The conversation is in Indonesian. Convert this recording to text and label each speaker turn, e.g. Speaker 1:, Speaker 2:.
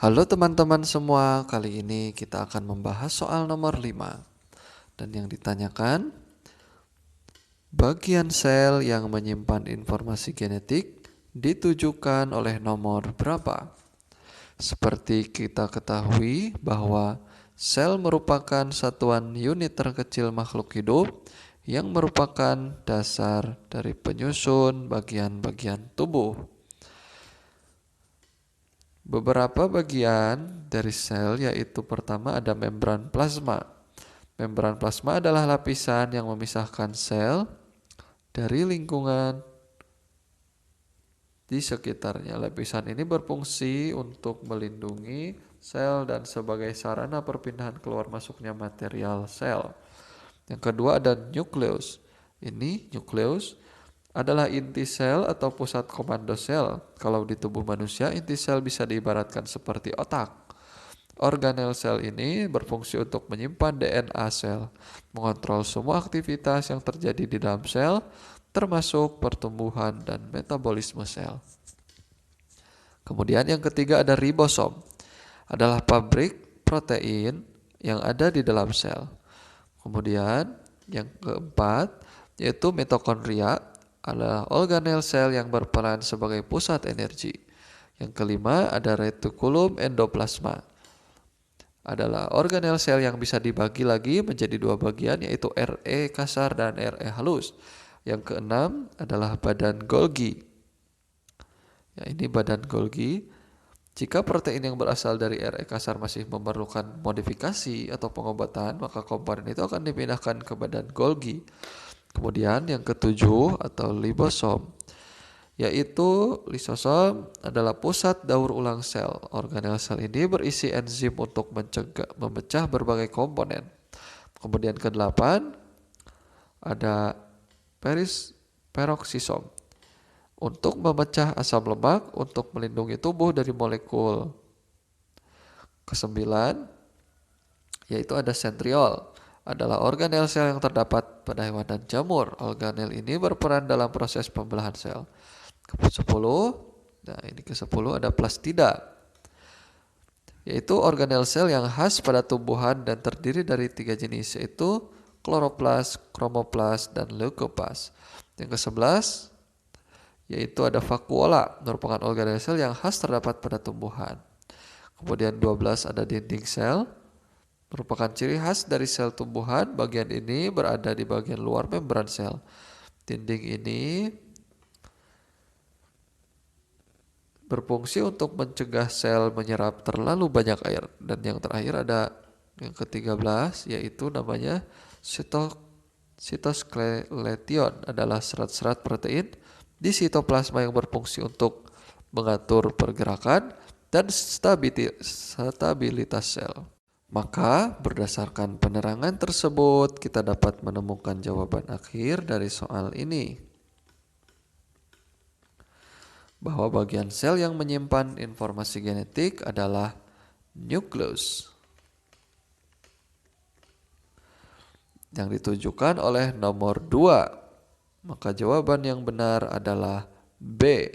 Speaker 1: Halo teman-teman semua, kali ini kita akan membahas soal nomor 5. Dan yang ditanyakan, bagian sel yang menyimpan informasi genetik ditujukan oleh nomor berapa? Seperti kita ketahui bahwa sel merupakan satuan unit terkecil makhluk hidup yang merupakan dasar dari penyusun bagian-bagian tubuh. Beberapa bagian dari sel yaitu pertama ada membran plasma. Membran plasma adalah lapisan yang memisahkan sel dari lingkungan di sekitarnya. Lapisan ini berfungsi untuk melindungi sel dan sebagai sarana perpindahan keluar masuknya material sel. Yang kedua ada nukleus. Ini nukleus adalah inti sel atau pusat komando sel. Kalau di tubuh manusia, inti sel bisa diibaratkan seperti otak. Organel sel ini berfungsi untuk menyimpan DNA sel, mengontrol semua aktivitas yang terjadi di dalam sel, termasuk pertumbuhan dan metabolisme sel. Kemudian yang ketiga ada ribosom, adalah pabrik protein yang ada di dalam sel. Kemudian yang keempat yaitu mitokondria, adalah organel sel yang berperan sebagai pusat energi. Yang kelima ada retikulum endoplasma, adalah organel sel yang bisa dibagi lagi menjadi dua bagian yaitu RE kasar dan RE halus. Yang keenam adalah badan Golgi. Ya, ini badan Golgi. Jika protein yang berasal dari RE kasar masih memerlukan modifikasi atau pengobatan, maka komponen itu akan dipindahkan ke badan Golgi. Kemudian yang ketujuh atau libosom, yaitu lisosom adalah pusat daur ulang sel. Organel sel ini berisi enzim untuk memecah berbagai komponen. Kemudian kedelapan ada peroksisom untuk memecah asam lemak untuk melindungi tubuh dari molekul. Kesembilan yaitu ada sentriol, adalah organel sel yang terdapat pada hewan dan jamur. Organel ini berperan dalam proses pembelahan sel. Ke-10, nah ini ke-10 ada plastida, yaitu organel sel yang khas pada tumbuhan dan terdiri dari 3 jenis, yaitu kloroplas, kromoplas, dan leukopas. Yang ke-11 yaitu ada vakuola, merupakan organel sel yang khas terdapat pada tumbuhan. Kemudian 12 ada dinding sel, merupakan ciri khas dari sel tumbuhan. Bagian ini berada di bagian luar membran sel. Dinding ini berfungsi untuk mencegah sel menyerap terlalu banyak air. Dan yang terakhir ada yang ke-13 yaitu namanya sitoskeleton, adalah serat-serat protein di sitoplasma yang berfungsi untuk mengatur pergerakan dan stabilitas sel. Maka berdasarkan penerangan tersebut kita dapat menemukan jawaban akhir dari soal ini, bahwa bagian sel yang menyimpan informasi genetik adalah nukleus, yang ditujukan oleh nomor 2. Maka jawaban yang benar adalah B.